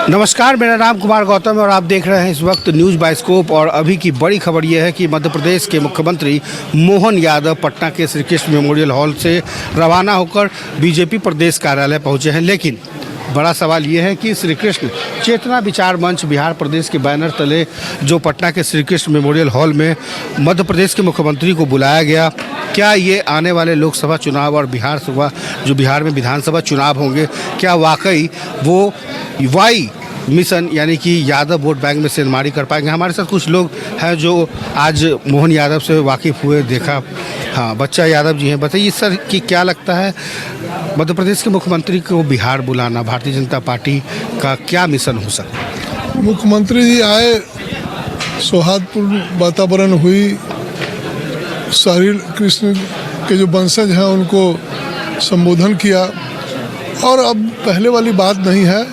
नमस्कार, मेरा नाम कुमार गौतम है और आप देख रहे हैं इस वक्त न्यूज़ बाइस्कोप। और अभी की बड़ी खबर यह है कि मध्य प्रदेश के मुख्यमंत्री मोहन यादव पटना के श्री कृष्ण मेमोरियल हॉल से रवाना होकर बीजेपी प्रदेश कार्यालय पहुंचे हैं। लेकिन बड़ा सवाल ये है कि श्री कृष्ण चेतना विचार मंच बिहार प्रदेश के बैनर तले जो पटना के श्री कृष्ण मेमोरियल हॉल में मध्य प्रदेश के मुख्यमंत्री को बुलाया गया, क्या ये आने वाले लोकसभा चुनाव और बिहार में विधानसभा चुनाव होंगे, क्या वाकई वो वाई मिशन यानी कि यादव वोट बैंक में सेंधमारी कर पाएंगे? हमारे साथ कुछ लोग हैं जो आज मोहन यादव से वाकिफ़ हुए, देखा। हाँ, बच्चा यादव जी हैं। बताइए सर कि क्या लगता है मध्य प्रदेश के मुख्यमंत्री को बिहार बुलाना भारतीय जनता पार्टी का क्या मिशन हो सकता है? मुख्यमंत्री जी आए, सौहार्दपूर्ण वातावरण हुई, श्री कृष्ण के जो वंशज हैं उनको संबोधन किया। और अब पहले वाली बात नहीं है,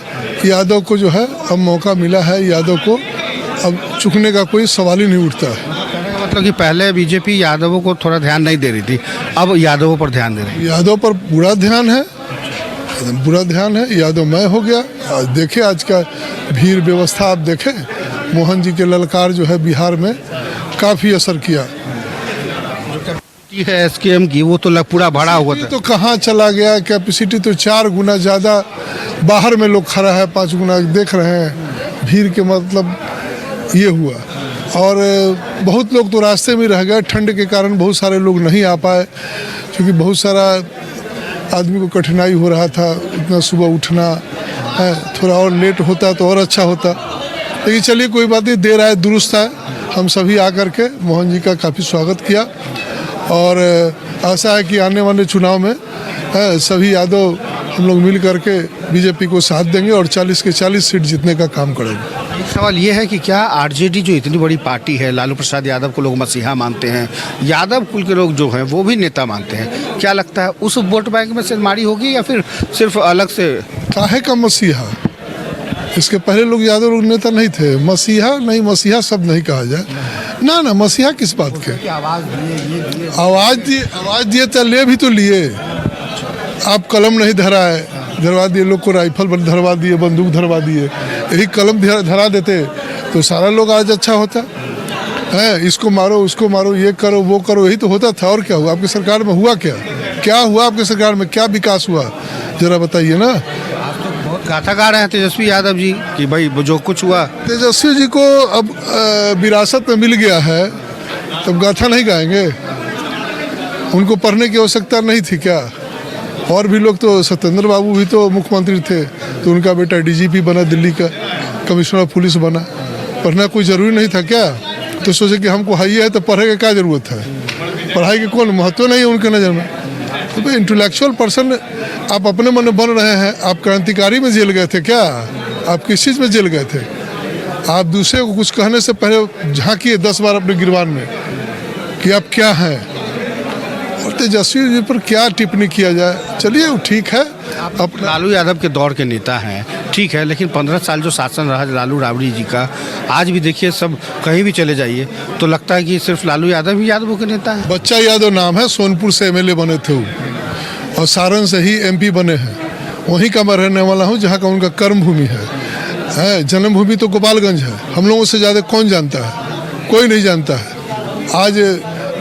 यादव को जो है अब मौका मिला है, यादव को अब चुकने का कोई सवाल ही नहीं उठता है। मतलब कि पहले बीजेपी यादवों को थोड़ा ध्यान नहीं दे रही थी, अब यादवों पर ध्यान दे रही है। यादव पर बुरा ध्यान है, बुरा ध्यान है। यादवमय हो गया। आज देखें, आज का भीड़ व्यवस्था आप देखें, मोहन जी के ललकार जो है बिहार में काफ़ी असर किया है। एसकेएम की वो तो पूरा भरा हुआ था, तो कहाँ चला गया? कैपेसिटी तो 4 गुना ज़्यादा बाहर में लोग खड़ा है, 5 गुना देख रहे हैं। भीड़ के मतलब ये हुआ। और बहुत लोग तो रास्ते में रह गए, ठंड के कारण बहुत सारे लोग नहीं आ पाए, क्योंकि बहुत सारा आदमी को कठिनाई हो रहा था। इतना सुबह उठना है, थोड़ा और लेट होता तो और अच्छा होता। लेकिन चलिए कोई बात नहीं, देर आए दुरुस्त है। हम सभी आकर के मोहन जी का काफ़ी स्वागत किया और आशा है कि आने वाले चुनाव में सभी यादव हम लोग मिल करके बीजेपी को साथ देंगे और 40 के 40 सीट जीतने का काम करेंगे। एक सवाल ये है कि क्या आरजेडी जो इतनी बड़ी पार्टी है, लालू प्रसाद यादव को लोग मसीहा मानते हैं, यादव कुल के लोग जो हैं वो भी नेता मानते हैं, क्या लगता है उस वोट बैंक में सेंधमारी होगी या फिर सिर्फ अलग से? काहे का मसीहा? इसके पहले लोग यादव लोग नेता नहीं थे। मसीहा नहीं, मसीहा शब्द नहीं कहा जाए ना। मसीहा किस बात के? आवाज़ दिए तो ले भी तो लिए। आप कलम नहीं धरवा दिए, लोग को राइफल धरवा दिए, बंदूक धरवा दिए। यही कलम धरा देते तो सारा लोग आज अच्छा होता है। इसको मारो, उसको मारो, ये करो, वो करो, यही तो होता था। और क्या हुआ आपकी सरकार में? हुआ क्या हुआ आपकी सरकार में? क्या विकास हुआ जरा बताइए ना। बहुत गाथा गा रहे हैं तेजस्वी यादव जी कि भाई जो कुछ हुआ। तेजस्वी जी को अब विरासत में मिल गया है, तब गाथा नहीं गाएंगे? उनको पढ़ने की आवश्यकता नहीं थी क्या? और भी लोग तो, सत्येंद्र बाबू भी तो मुख्यमंत्री थे, तो उनका बेटा डीजीपी बना, दिल्ली का कमिश्नर पुलिस बना। पढ़ना कोई ज़रूरी नहीं था क्या? तो सोचे कि हमको हाई है तो पढ़े की क्या ज़रूरत है? पढ़ाई के कौन महत्व नहीं है उनके नज़र में। तो भाई इंटेलेक्चुअल पर्सन आप अपने मन में बन रहे हैं। आप क्रांतिकारी में जेल गए थे क्या? आप किस चीज़ में जेल गए थे? आप दूसरे को कुछ कहने से पहले झांकिए 10 बार अपने गिरबान में कि आप क्या हैं। और तेजस्वी जी पर क्या टिप्पणी किया जाए? चलिए ठीक है। अब लालू यादव के दौर के नेता हैं, ठीक है, लेकिन 15 साल जो शासन रहा लालू राबड़ी जी का, आज भी देखिए, सब कहीं भी चले जाइए तो लगता है कि सिर्फ लालू यादव ही यादवों के नेता हैं। बच्चा यादव नाम है, सोनपुर से एमएलए बने थे वो, और सारण से ही एमपी बने हैं। वहीं का मैं रहने वाला हूँ जहाँ का उनका कर्मभूमि है। जन्मभूमि तो गोपालगंज है। हम लोगों से ज़्यादा कौन जानता है? कोई नहीं जानता है। आज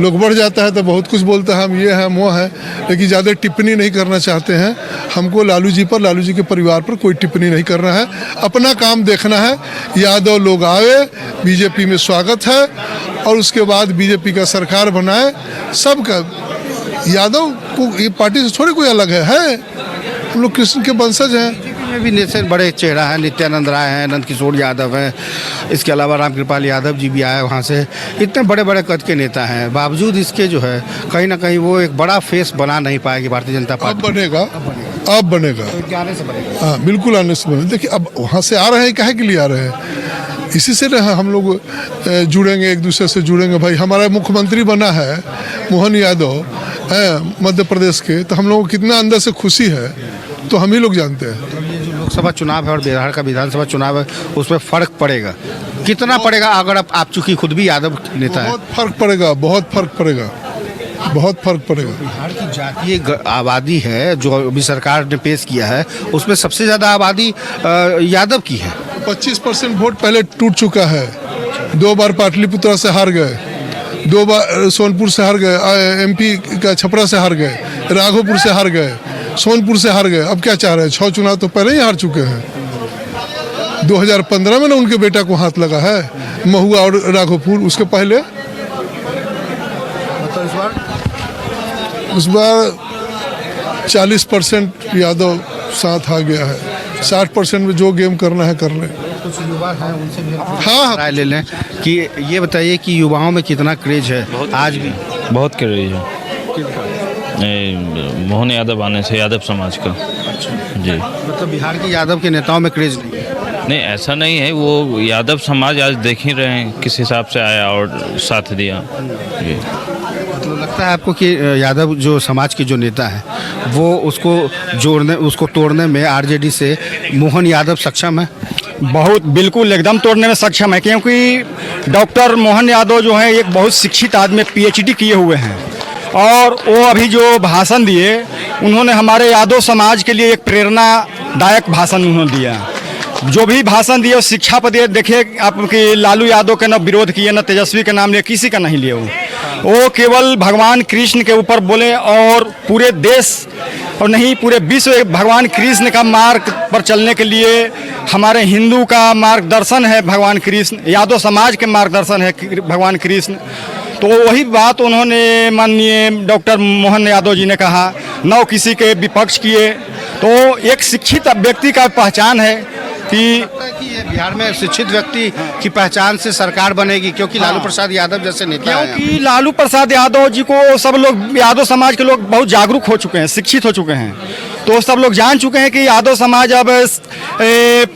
लोग बढ़ जाता है तो बहुत कुछ बोलता है, हम ये हैं वो हैं, लेकिन ज़्यादा टिप्पणी नहीं करना चाहते हैं। हमको लालू जी पर, लालू जी के परिवार पर कोई टिप्पणी नहीं करना है। अपना काम देखना है। यादव लोग आए, बीजेपी में स्वागत है, और उसके बाद बीजेपी का सरकार बनाए। सबका यादव को ये पार्टी से थोड़ी कोई अलग है। हम लोग कृष्ण के वंशज हैं। में भी नेता बड़े चेहरा हैं, नित्यानंद राय हैं, नंद किशोर यादव हैं, इसके अलावा रामकृपाल यादव जी भी आए वहाँ से। इतने बड़े बड़े कद के नेता हैं, बावजूद इसके जो है कहीं ना कहीं वो एक बड़ा फेस बना नहीं पाएगी भारतीय जनता पार्टी। अब बनेगा। तो आने से बनेगा। हाँ, बिल्कुल आने से बनेगा। देखिए, अब वहाँ से आ रहे हैं, काहे के लिए आ रहे हैं? इसी से हम लोग जुड़ेंगे, एक दूसरे से जुड़ेंगे। भाई हमारा मुख्यमंत्री बना है मोहन यादव है मध्य प्रदेश के, तो हम लोगों को कितना अंदर से खुशी है तो हम ही लोग जानते हैं। ये जो लोकसभा चुनाव है और बिहार का विधानसभा चुनाव है, उसमें फ़र्क पड़ेगा। कितना पड़ेगा? अगर आप चूंकि खुद भी यादव नेता है। बहुत फर्क पड़ेगा, बहुत फर्क पड़ेगा। बहुत फर्क पड़ेगा। बिहार की जातीय आबादी है जो अभी सरकार ने पेश किया है, उसमें सबसे ज़्यादा आबादी यादव की है। 25% वोट पहले टूट चुका है। 2 बार पाटलिपुत्रा से हार गए, 2 बार सोनपुर से हार गए, एमपी का छपरा से हार गए, राघोपुर से हार गए, सोनपुर से हार गए। अब क्या चाह रहे हैं? 6 चुनाव तो पहले ही हार चुके हैं। 2015 में ना उनके बेटा को हाथ लगा है, महुआ और राघोपुर। उसके पहले उस बार 40% यादव साथ आ गया है। 60% में जो गेम करना है कर ले। कुछ युवा हैं उनसे भी हाँ राय ले लें कि ये बताइए कि युवाओं में कितना क्रेज है आज भी। बहुत क्रेज है मोहन यादव आने से, यादव समाज का। जी, मतलब बिहार के यादव के नेताओं में क्रेज नहीं है। नहीं ऐसा नहीं है, वो यादव समाज आज देख ही रहे हैं किस हिसाब से आया और साथ दिया। जी, मतलब लगता है आपको कि यादव जो समाज के जो नेता हैं वो उसको जोड़ने, उसको तोड़ने में आरजेडी से मोहन यादव सक्षम है? बहुत बिल्कुल एकदम तोड़ने में सक्षम है, क्योंकि डॉक्टर मोहन यादव जो है एक बहुत शिक्षित आदमी, पीएचडी किए हुए हैं, और वो अभी जो भाषण दिए उन्होंने हमारे यादव समाज के लिए एक प्रेरणादायक भाषण उन्होंने दिया। जो भी भाषण दिए शिक्षा पर दिए। देखिए आपके लालू यादव के न विरोध किए, न तेजस्वी के नाम लिए, किसी का नहीं लिए। वो केवल भगवान कृष्ण के ऊपर बोले और पूरे देश और नहीं पूरे विश्व भगवान कृष्ण का मार्ग पर चलने के लिए हमारे हिंदू का मार्गदर्शन है भगवान कृष्ण, यादव समाज के मार्गदर्शन है भगवान कृष्ण। तो वही बात उन्होंने माननीय डॉक्टर मोहन यादव जी ने कहा, न किसी के विपक्ष किए। तो एक शिक्षित व्यक्ति का पहचान है कि ये बिहार में शिक्षित व्यक्ति की पहचान से सरकार बनेगी, क्योंकि लालू प्रसाद यादव जैसे नेता हैं। क्योंकि लालू प्रसाद यादव जी को सब लोग, यादव समाज के लोग बहुत जागरूक हो चुके हैं, शिक्षित हो चुके हैं। तो सब लोग जान चुके हैं कि यादव समाज अब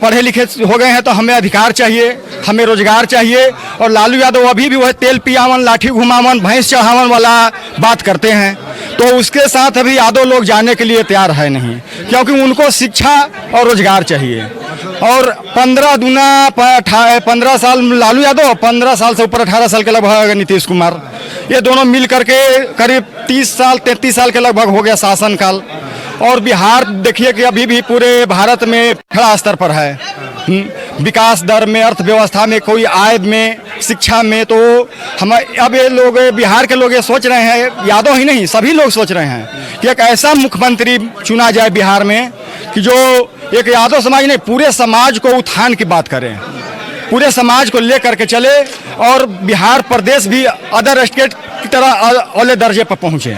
पढ़े लिखे हो गए हैं, तो हमें अधिकार चाहिए, हमें रोजगार चाहिए। और लालू यादव अभी भी वह तेल पियावन, लाठी घुमावन, भैंस चढ़ावन वाला बात करते हैं। तो उसके साथ अभी यादव लोग जाने के लिए तैयार है नहीं, क्योंकि उनको शिक्षा और रोजगार चाहिए। और 15 साल लालू यादव, 15 साल से ऊपर 18 साल के लगभग नीतीश कुमार, ये दोनों मिल करके करीब 30 साल 33 साल के लगभग हो गया शासनकाल। और बिहार देखिए कि अभी भी पूरे भारत में खड़ा स्तर पर है, विकास दर में, अर्थव्यवस्था में, कोई आय में, शिक्षा में। तो हम अब ये लोग, बिहार के लोग ये सोच रहे हैं, यादव ही नहीं सभी लोग सोच रहे हैं कि एक ऐसा मुख्यमंत्री चुना जाए बिहार में कि जो एक यादव समाज नहीं पूरे समाज को उत्थान की बात करें, पूरे समाज को लेकर के चले और बिहार प्रदेश भी अदर स्टेट की तरह अगले दर्जे पर पहुँचे।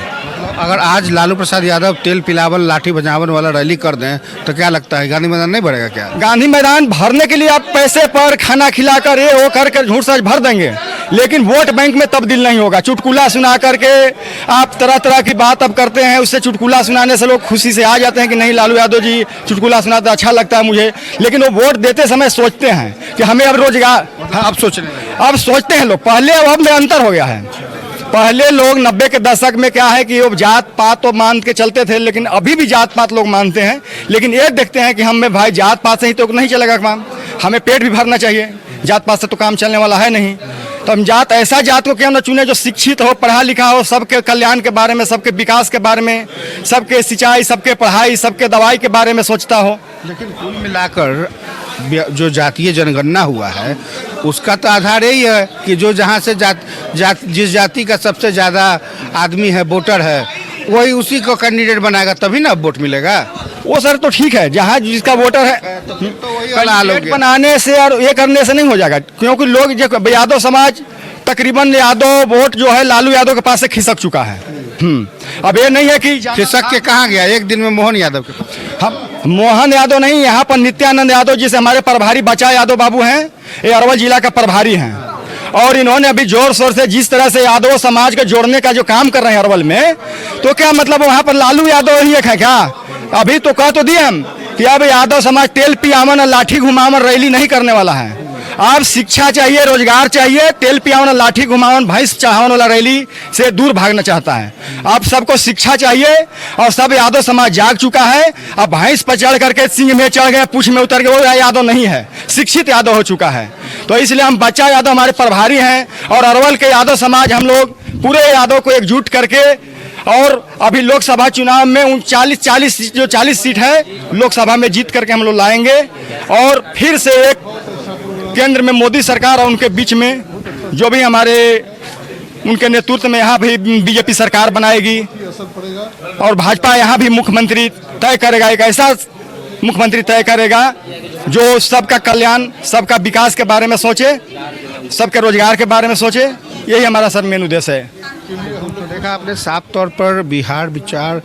अगर आज लालू प्रसाद यादव तेल पिलावन, लाठी बजावन वाला रैली कर दें तो क्या लगता है गांधी मैदान नहीं भरेगा क्या? गांधी मैदान भरने के लिए आप पैसे पर खाना खिलाकर ये वो कर झूठ सच भर देंगे, लेकिन वोट बैंक में तब्दील नहीं होगा। चुटकुला सुना करके आप तरह तरह की बात अब करते हैं, उससे चुटकुला सुनाने से लोग खुशी से आ जाते हैं कि नहीं लालू यादव जी चुटकुला सुनाते, अच्छा लगता है मुझे। लेकिन वो वोट देते समय सोचते हैं कि हमें अब रोजगार, अब सोचते हैं लोग, पहले अब में अंतर हो गया है। पहले लोग 90 के दशक में क्या है कि वो जात पात तो मान के चलते थे, लेकिन अभी भी जात पात लोग मानते हैं। लेकिन ये देखते हैं कि हमें भाई जात पात से ही तो नहीं चलेगा काम, हमें पेट भी भरना चाहिए, जात पात से तो काम चलने वाला है नहीं। तो हम जात, ऐसा जात को क्यों ना चुने जो शिक्षित हो, पढ़ा लिखा हो, सबके कल्याण के बारे में, सबके विकास के बारे में, सबके सिंचाई, सबके पढ़ाई, सबके दवाई के बारे में सोचता हो। लेकिन कुल मिलाकर जो जातीय जनगणना हुआ है उसका तो आधार यही है कि जो जहाँ से जिस जाति का सबसे ज़्यादा आदमी है, वोटर है, वही उसी को कैंडिडेट बनाएगा, तभी ना वोट मिलेगा। वो सर तो ठीक है, जहाँ जिसका वोटर है तो वही कैंडिडेट बनाने से और ये करने से नहीं हो जाएगा, क्योंकि लोग जो यादव समाज तकरीबन यादव वोट जो है लालू यादव के पास से खिसक चुका है। अब ये नहीं है कि खिसक के कहाँ गया, एक दिन में मोहन यादव के पास। हम मोहन यादव नहीं, यहाँ पर नित्यानंद यादव जिसे हमारे प्रभारी बचा यादव बाबू हैं, ये अरवल जिला का प्रभारी हैं। और इन्होंने अभी जोर शोर से जिस तरह से यादव समाज को जोड़ने का जो काम कर रहे हैं अरवल में, तो क्या मतलब वहाँ पर लालू यादव ही एक है क्या? अभी तो कह तो दिए हम कि अब यादव समाज तेल पियावन और लाठी घुमावन रैली नहीं करने वाला है। आप शिक्षा चाहिए, रोजगार चाहिए, तेल पियावन, लाठी घुमावन, भैंस चढ़ावन वाला रैली से दूर भागना चाहता है। आप सबको शिक्षा चाहिए और सब यादव समाज जाग चुका है। अब भैंस पर चढ़ करके सिंह में चढ़ गए, पूछ में उतर गए, वो यादव नहीं है, शिक्षित यादव हो चुका है। तो इसलिए हम बच्चा यादव हमारे प्रभारी हैं और अरवल के यादव समाज हम लोग पूरे यादव को एकजुट करके, और अभी लोकसभा चुनाव में 40 सीट है लोकसभा में जीत करके हम लोग लाएंगे, और फिर से एक केंद्र में मोदी सरकार और उनके बीच में जो भी हमारे उनके नेतृत्व में यहाँ भी बीजेपी सरकार बनाएगी, और भाजपा यहाँ भी मुख्यमंत्री तय करेगा, एक ऐसा मुख्यमंत्री तय करेगा जो सबका कल्याण, सबका विकास के बारे में सोचे, सबके रोजगार के बारे में सोचे। यही हमारा सर मेन उद्देश्य है। तो देखा आपने साफ तौर पर बिहार विचार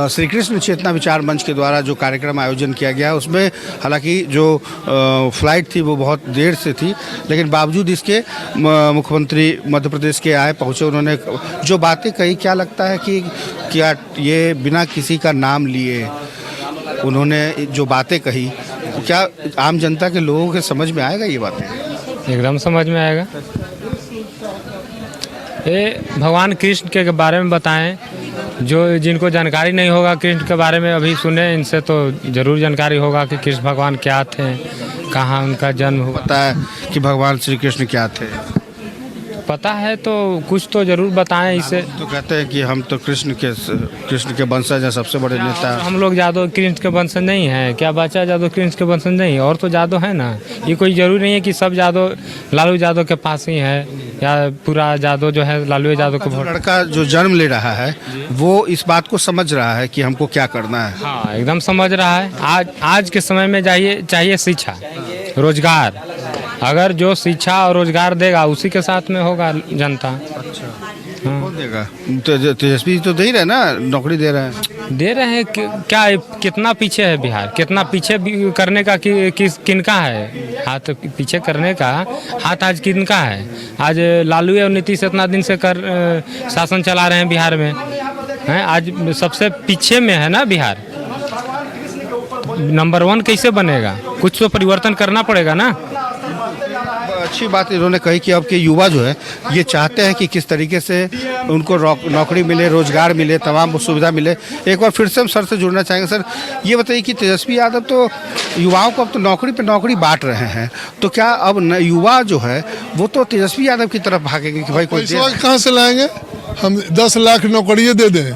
श्री कृष्ण चेतना विचार मंच के द्वारा जो कार्यक्रम आयोजन किया गया, उसमें हालांकि जो फ्लाइट थी वो बहुत देर से थी, लेकिन बावजूद इसके मुख्यमंत्री मध्य प्रदेश के आए, पहुंचे, उन्होंने जो बातें कही, क्या लगता है कि क्या ये बिना किसी का नाम लिए उन्होंने जो बातें कही, क्या आम जनता के लोगों के समझ में आएगा ये बातें? एकदम समझ में आएगा। ये भगवान कृष्ण के बारे में बताएं, जो जिनको जानकारी नहीं होगा कृष्ण के बारे में, अभी सुने इनसे तो ज़रूर जानकारी होगा कि कृष्ण भगवान क्या थे, कहाँ उनका जन्म हुआ। पता है कि भगवान श्री कृष्ण क्या थे? पता है तो कुछ तो ज़रूर बताएं इसे। तो कहते हैं कि हम तो कृष्ण के वंशज हैं, सबसे बड़े नेता। हम लोग यादव कृष्ण के वंशज नहीं हैं क्या? बच्चा यादव कृष्ण के वंशज नहीं, और तो यादव है ना। ये कोई ज़रूरी नहीं है कि सब यादव लालू यादव के पास ही है, या पूरा यादव जो है लालू यादव को वोट। लड़का जो जन्म ले रहा है वो इस बात को समझ रहा है कि हमको क्या करना है। हाँ, एकदम समझ रहा है। आज के समय में चाहिए शिक्षा, रोजगार। अगर जो शिक्षा और रोजगार देगा उसी के साथ में होगा जनता। अच्छा, कौन देगा? तेजस्वी तो दे ही रहे ना, नौकरी दे रहे हैं। क्या कितना पीछे है बिहार? कितना पीछे करने का किनका है हाथ? पीछे करने का हाथ आज किनका है? आज लालू और नीतीश इतना दिन से शासन चला रहे हैं बिहार में, हैं? आज सबसे पीछे में है ना बिहार। नंबर 1 कैसे बनेगा? कुछ तो परिवर्तन करना पड़ेगा ना। अच्छी बात इन्होंने कही कि अब के युवा जो है ये चाहते हैं कि किस तरीके से उनको नौकरी मिले, रोजगार मिले, तमाम सुविधा मिले। एक बार फिर से हम सर से जुड़ना चाहेंगे। सर, ये बताइए कि तेजस्वी यादव तो युवाओं को अब तो नौकरी पे नौकरी बांट रहे हैं, तो क्या अब युवा जो है वो तो तेजस्वी यादव की तरफ भागेंगे कि भाई कोई कहाँ से लाएंगे? हम 10 लाख नौकरियाँ दे दें,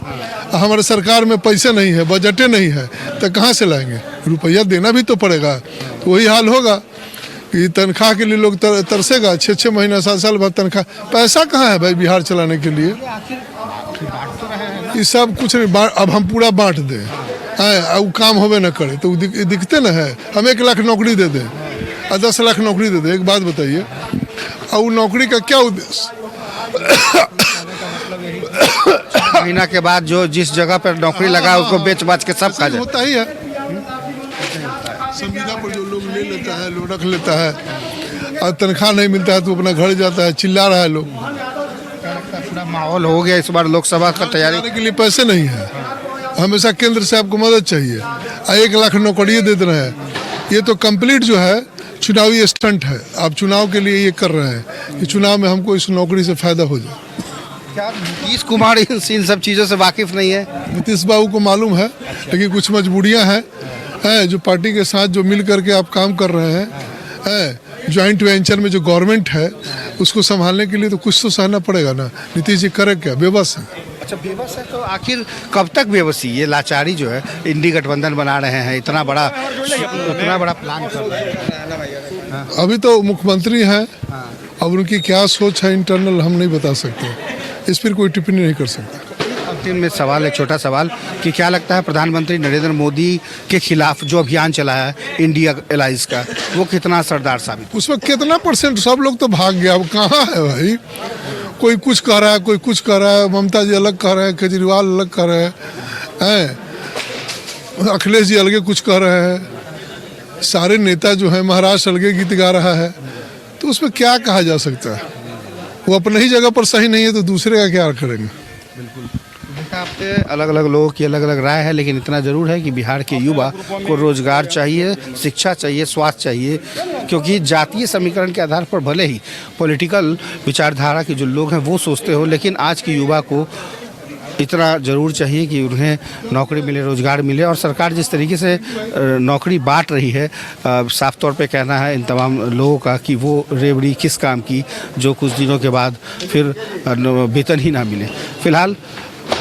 हमारे सरकार में पैसे नहीं है, बजटें नहीं है, तो कहाँ से लाएंगे? रुपया देना भी तो पड़ेगा। तो वही हाल होगा कि तनख्वाह के लिए लोग तरसेगा। 6-6 महीना 7 बाद तनख्वाह, पैसा कहाँ है भाई बिहार चलाने के लिए? ये सब कुछ नहीं। अब हम पूरा बांट दें, अब काम होवे न करे तो दिखते न है। हम 1 लाख नौकरी दे दें और 10 लाख नौकरी दे दें। एक बात बताइए, और नौकरी का क्या उद्देश्य? महीना के बाद जो जिस जगह पर नौकरी लगा उसको बेच बाच के सब खा जाए। होता ही है। संविदा पर जो लोग ले लेता है, लोग रख लेता है, और तनख्वाह नहीं मिलता है तो अपना घर जाता है, चिल्ला रहा है लोग। पूरा माहौल हो गया इस बार लोकसभा का तैयारी के लिए पैसे नहीं है। हमेशा केंद्र से आपको मदद चाहिए, और 1 लाख नौकरियाँ दे रहे हैं। ये तो कंप्लीट जो है चुनावी स्टंट है। आप चुनाव के लिए ये कर रहे हैं कि चुनाव में हमको इस नौकरी से फायदा हो जाए। क्या नीतीश कुमार इन सब चीज़ों से वाकिफ नहीं है? नीतीश बाबू को मालूम है, लेकिन कुछ मजबूरियां हैं जो पार्टी के साथ जो मिल करके आप काम कर रहे हैं, जॉइंट वेंचर में जो गवर्नमेंट है उसको संभालने के लिए तो कुछ तो सहना पड़ेगा ना। नीतीश जी करे क्या? बेबस है। अच्छा, बेबस है तो आखिर कब तक बेबसी? ये लाचारी जो है, इंडी गठबंधन बना रहे हैं, इतना बड़ा प्लान कर रहे हैं। अभी तो मुख्यमंत्री हैं, अब उनकी क्या सोच है इंटरनल हम नहीं बता सकते, इस पर कोई टिप्पणी नहीं कर सकता। अंतिम में सवाल, एक छोटा सवाल, कि क्या लगता है प्रधानमंत्री नरेंद्र मोदी के खिलाफ जो अभियान चला है इंडिया एलायंस का, वो कितना असरदार साबित? उसमें कितना %? सब लोग तो भाग गया। अब कहाँ है भाई? कोई कुछ कह रहा है, कोई कुछ कह रहा है, ममता जी अलग कह रहे हैं, केजरीवाल अलग कह रहे हैं, अखिलेश जी अलगे कुछ कह रहे हैं, सारे नेता जो है महाराष्ट्र अलगे गीत गा रहा है। तो उसमें क्या कहा जा सकता है? वो अपने ही जगह पर सही नहीं है तो दूसरे का क्या करेंगे? बिल्कुल। आपके अलग अलग लोगों की अलग अलग राय है, लेकिन इतना ज़रूर है कि बिहार के युवा को रोजगार चाहिए, शिक्षा चाहिए, स्वास्थ्य चाहिए, क्योंकि जातीय समीकरण के आधार पर भले ही पॉलिटिकल विचारधारा के जो लोग हैं वो सोचते हो, लेकिन आज के युवा को इतना ज़रूर चाहिए कि उन्हें नौकरी मिले, रोज़गार मिले। और सरकार जिस तरीके से नौकरी बांट रही है, साफ तौर पे कहना है इन तमाम लोगों का कि वो रेवड़ी किस काम की जो कुछ दिनों के बाद फिर वेतन ही ना मिले। फिलहाल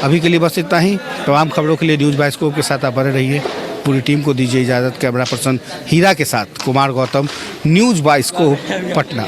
अभी के लिए बस इतना ही। तमाम खबरों के लिए न्यूज़ बाइस्कोप के साथ आप बने रहिए। पूरी टीम को दीजिए इजाज़त। कैमरा पर्सन हीरा के साथ कुमार गौतम, न्यूज़ बाइस्कोप, पटना।